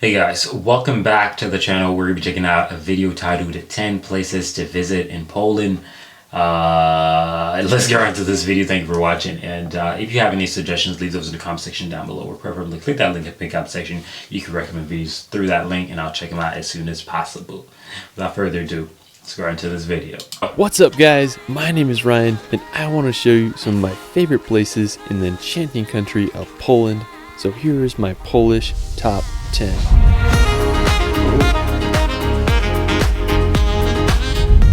Hey guys, welcome back to the channel where we'll be checking out a video titled 10 Places to Visit in Poland. Let's get right into this video. Thank you for watching. And if you have any suggestions, leave those in the comment section down below, or preferably click that link in the comment section. You can recommend videos through that link and I'll check them out as soon as possible. Without further ado, let's go right into this video. What's up guys, my name is Ryan and I want to show you some of my favorite places in the enchanting country of Poland. So here is my Polish top 10.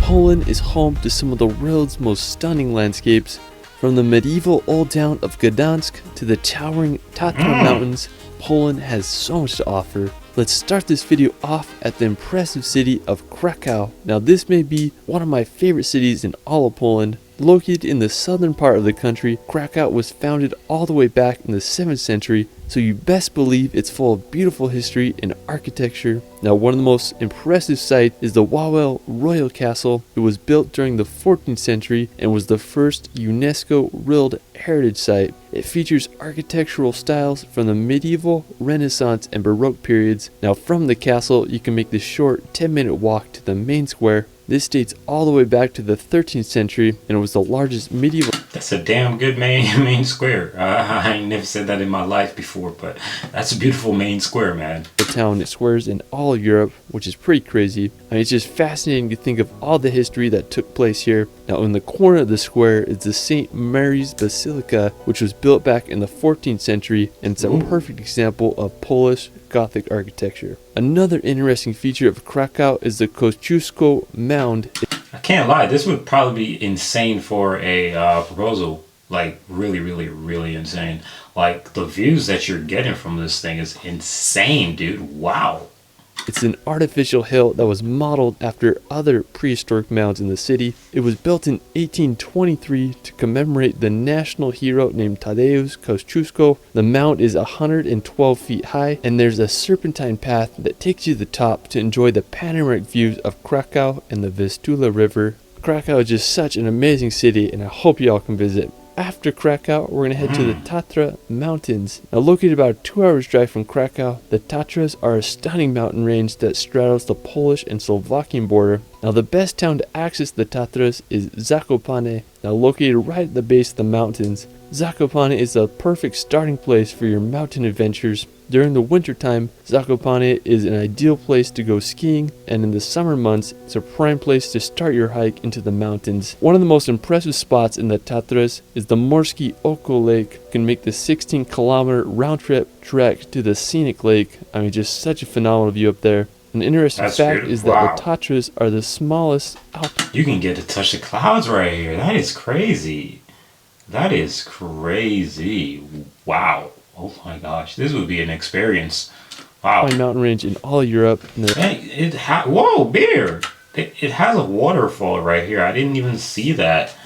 Poland is home to some of the world's most stunning landscapes. From the medieval old town of Gdansk to the towering Tatra Mountains, Poland has so much to offer. Let's start this video off at the impressive city of Krakow. Now this may be one of my favorite cities in all of Poland. Located in the southern part of the country, Krakow was founded all the way back in the 7th century, so you best believe it's full of beautiful history and architecture. Now one of the most impressive sites is the Wawel Royal Castle. It was built during the 14th century and was the first UNESCO World Heritage Site. It features architectural styles from the medieval, Renaissance, and Baroque periods. Now from the castle you can make the short 10-minute walk to the main square. This dates all the way back to the 13th century and it was the largest medieval... That's a damn good main square. I ain't never said that in my life before, but that's a beautiful main square, man. The town squares in all of Europe, which is pretty crazy. I mean, it's just fascinating to think of all the history that took place here. Now in the corner of the square is the St. Mary's Basilica, which was built back in the 14th century, and it's a perfect example of Polish Gothic architecture. Another interesting feature of Krakow is the Kosciuszko Mound. I can't lie, this would probably be insane for a proposal. Like really insane. Like the views that you're getting from this thing is insane, dude. Wow. It's an artificial hill that was modeled after other prehistoric mounds in the city. It was built in 1823 to commemorate the national hero named Tadeusz Kościuszko. The mound is 112 feet high and there's a serpentine path that takes you to the top to enjoy the panoramic views of Krakow and the Vistula River. Krakow is just such an amazing city and I hope you all can visit. After Krakow, we're going to head to the Tatra Mountains. Now located about a 2 hours drive from Krakow, the Tatras are a stunning mountain range that straddles the Polish and Slovakian border. Now the best town to access the Tatras is Zakopane, now located right at the base of the mountains. Zakopane is the perfect starting place for your mountain adventures. During the winter time, Zakopane is an ideal place to go skiing, and in the summer months, it's a prime place to start your hike into the mountains. One of the most impressive spots in the Tatras is the Morskie Oko Lake. You can make the 16-kilometer round-trip trek to the scenic lake. I mean, just such a phenomenal view up there. An interesting fact is that the Tatras are the smallest alpine... You can get to touch the clouds right here. That is crazy. That is crazy. Wow. Oh my gosh, this would be an experience. Wow. mountain range in all Europe. Whoa, beer! It has a waterfall right here. I didn't even see that.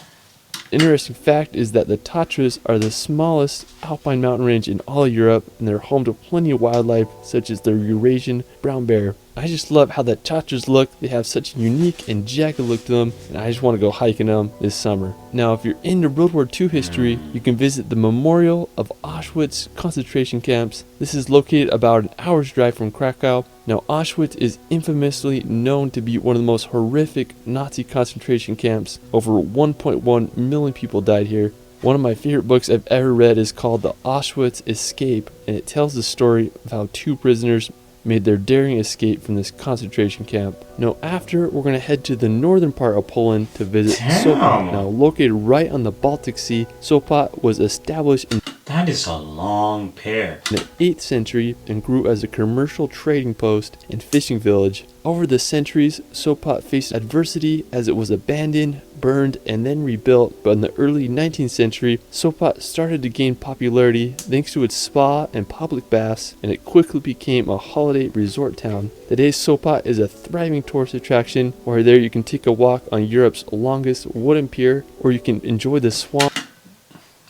Interesting fact is that the Tatras are the smallest alpine mountain range in all Europe, and they're home to plenty of wildlife such as the Eurasian brown bear. I just love how the Tatras look. They have such a unique and jagged look to them, and I just want to go hiking them this summer. Now if you're into World War II history, you can visit the Memorial of Auschwitz concentration camps. This is located about an hour's drive from Krakow. Now Auschwitz is infamously known to be one of the most horrific Nazi concentration camps. Over 1.1 million people died here. One of my favorite books I've ever read is called The Auschwitz Escape, and it tells the story of how two prisoners made their daring escape from this concentration camp. Now after, we're going to head to the northern part of Poland to visit Sopot. Now located right on the Baltic Sea, Sopot was established in That is a long pair. in the 8th century and grew as a commercial trading post and fishing village. Over the centuries, Sopot faced adversity as it was abandoned, burned, and then rebuilt, but in the early 19th century, Sopot started to gain popularity thanks to its spa and public baths, and it quickly became a holiday resort town. Today, Sopot is a thriving tourist attraction, where there you can take a walk on Europe's longest wooden pier, or you can enjoy the swamp.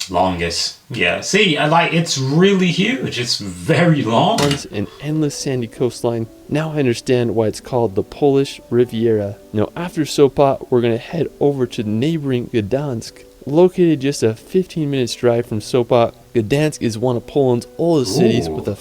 Longest. Yeah, see, it's really huge. It's very long. An endless sandy coastline. Now I understand why it's called the Polish Riviera. Now after Sopot, we're going to head over to neighboring Gdansk. Located just a 15 minutes drive from Sopot, Gdansk is one of Poland's oldest cities with a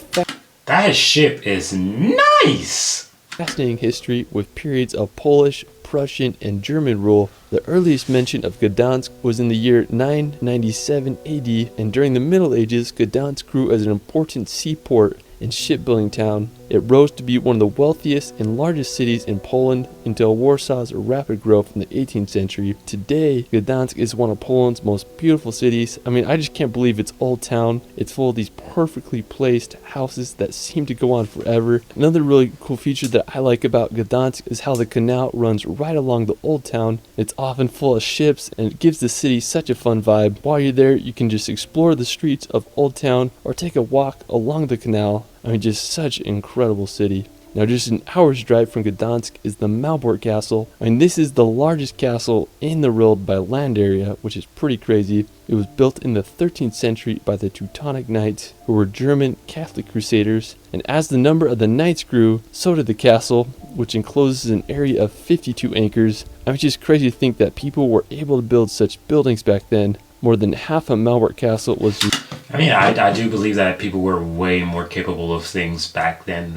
That ship is nice. Fascinating history with periods of Polish, Prussian, and German rule. The earliest mention of Gdansk was in the year 997 AD, and during the Middle Ages, Gdansk grew as an important seaport and shipbuilding town. It rose to be one of the wealthiest and largest cities in Poland until Warsaw's rapid growth in the 18th century. Today, Gdansk is one of Poland's most beautiful cities. I mean, I just can't believe it's old town. It's full of these perfectly placed houses that seem to go on forever. Another really cool feature that I like about Gdansk is how the canal runs right along the old town. It's often full of ships and it gives the city such a fun vibe. While you're there, you can just explore the streets of Old Town or take a walk along the canal. I mean, just such an incredible city. Now, just an hour's drive from Gdansk is the Malbork Castle. I mean, this is the largest castle in the world by land area, which is pretty crazy. It was built in the 13th century by the Teutonic Knights, who were German Catholic crusaders. And as the number of the knights grew, so did the castle, which encloses an area of 52 acres. I mean, it's just crazy to think that people were able to build such buildings back then. More than half of Malbork Castle was just... I mean, I do believe that people were way more capable of things back then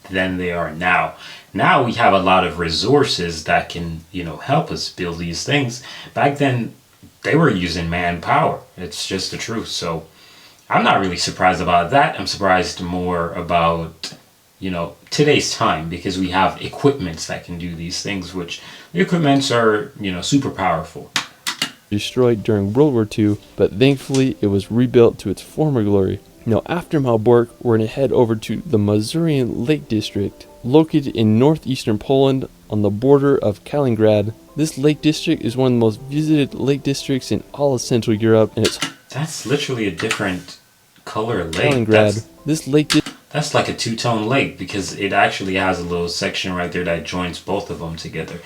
than they are now. Now we have a lot of resources that can, help us build these things. Back then, they were using manpower. It's just the truth. So I'm not really surprised about that. I'm surprised more about, today's time, because we have equipments that can do these things, which the equipments are, super powerful. Destroyed during World War II, but thankfully it was rebuilt to its former glory. Now, after Malbork, we're going to head over to the Masurian Lake District, located in northeastern Poland on the border of Kaliningrad. This lake district is one of the most visited lake districts in all of Central Europe, and it's... That's literally a different color lake. Kaliningrad. This lake that's like a two-tone lake, because it actually has a little section right there that joins both of them together.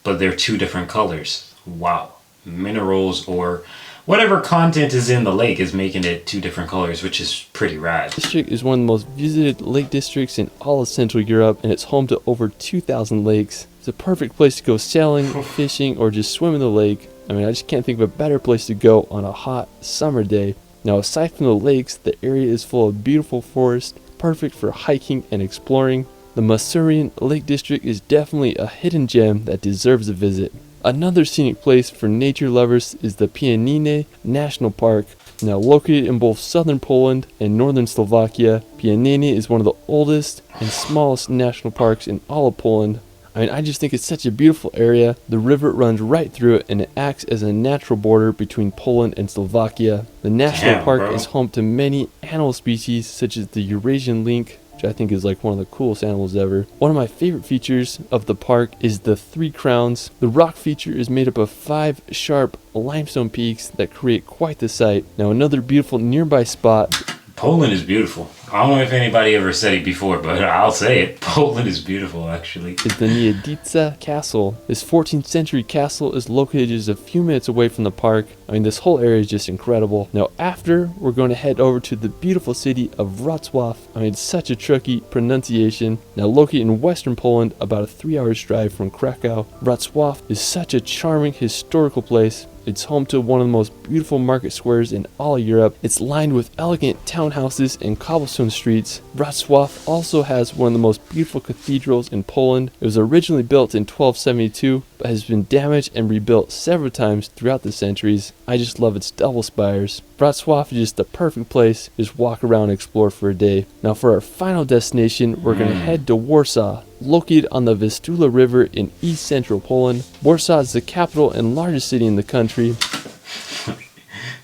But they're two different colors. Wow. Minerals or whatever content is in the lake is making it two different colors, which is pretty rad. This district is one of the most visited lake districts in all of Central Europe, and it's home to over 2,000 lakes. It's a perfect place to go sailing, fishing, or just swim in the lake. I mean, I just can't think of a better place to go on a hot summer day. Now, aside from the lakes, the area is full of beautiful forests, perfect for hiking and exploring. The Masurian Lake District is definitely a hidden gem that deserves a visit. Another scenic place for nature lovers is the Pieniny National Park. Now, located in both southern Poland and northern Slovakia, Pieniny is one of the oldest and smallest national parks in all of Poland. I mean, I just think it's such a beautiful area. The river runs right through it, and it acts as a natural border between Poland and Slovakia. The national park is home to many animal species, such as the Eurasian lynx, which I think is like one of the coolest animals ever. One of my favorite features of the park is the Three Crowns. The rock feature is made up of 5 sharp limestone peaks that create quite the sight. Now, another beautiful nearby spot. Poland is beautiful. I don't know if anybody ever said it before, but I'll say it. Poland is beautiful, actually. Is the Niedzica Castle. This 14th century castle is located just a few minutes away from the park. I mean, this whole area is just incredible. Now, after, we're going to head over to the beautiful city of Wrocław. I mean, it's such a tricky pronunciation. Now, located in western Poland, about a 3-hour drive from Krakow, Wrocław is such a charming historical place. It's home to one of the most beautiful market squares in all Europe. It's lined with elegant townhouses and cobblestone streets. Wrocław also has one of the most beautiful cathedrals in Poland. It was originally built in 1272, but has been damaged and rebuilt several times throughout the centuries. I just love its double spires. Wrocław is just the perfect place to just walk around and explore for a day. Now, for our final destination, we're going to head to Warsaw. Located on the Vistula River in east central Poland, Warsaw is the capital and largest city in the country.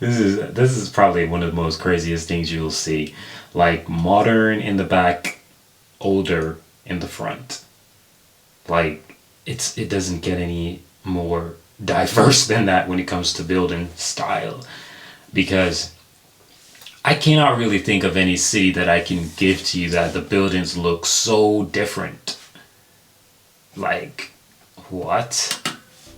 This is probably one of the most craziest things you'll see. Like, modern in the back, older in the front. Like, it doesn't get any more diverse than that when it comes to building style, because I cannot really think of any city that I can give to you that the buildings look so different. Like, what?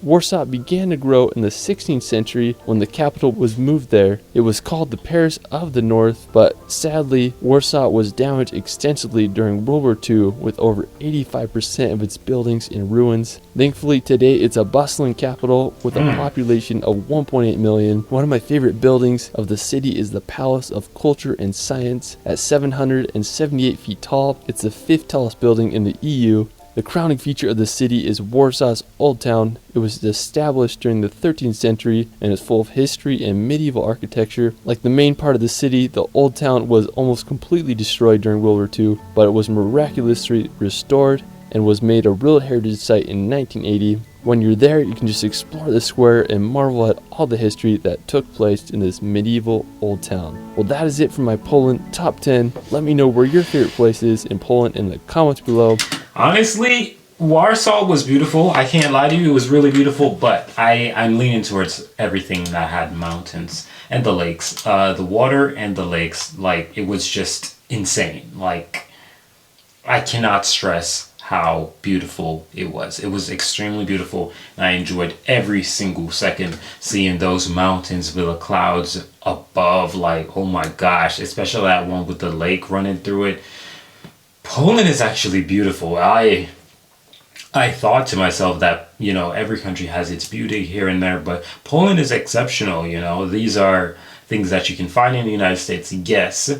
Warsaw began to grow in the 16th century when the capital was moved there. It was called the Paris of the North, but sadly, Warsaw was damaged extensively during World War II with over 85% of its buildings in ruins. Thankfully, today it's a bustling capital with a population of 1.8 million. One of my favorite buildings of the city is the Palace of Culture and Science at 778 feet tall. It's the 5th tallest building in the EU. The crowning feature of the city is Warsaw's Old Town. It was established during the 13th century and is full of history and medieval architecture. Like the main part of the city, the Old Town was almost completely destroyed during World War II, but it was miraculously restored and was made a World Heritage Site in 1980. When you're there, you can just explore the square and marvel at all the history that took place in this medieval old town. Well, that is it for my Poland top 10. Let me know where your favorite place is in Poland in the comments below. Honestly, Warsaw was beautiful. I can't lie to you, it was really beautiful, but I'm leaning towards everything that had mountains and the lakes. The water and the lakes, like, it was just insane. Like, I cannot stress how beautiful it was. It was extremely beautiful, and I enjoyed every single second seeing those mountains with the clouds above. Like, oh my gosh, especially that one with the lake running through it. Poland is actually beautiful. I thought to myself that, you know, every country has its beauty here and there, but Poland is exceptional. You know, these are things that you can find in the United States, yes,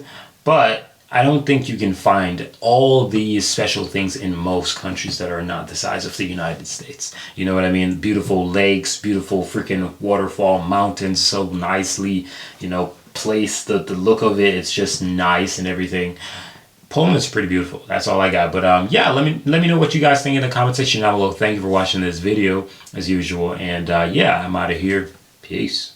but I don't think you can find all these special things in most countries that are not the size of the United States. You know what I mean? Beautiful lakes, beautiful freaking waterfall, mountains so nicely, you know, placed. The look of it, it's just nice and everything. Poland is pretty beautiful. That's all I got. But yeah, let me know what you guys think in the comment section down below. Thank you for watching this video as usual. And yeah, I'm out of here. Peace.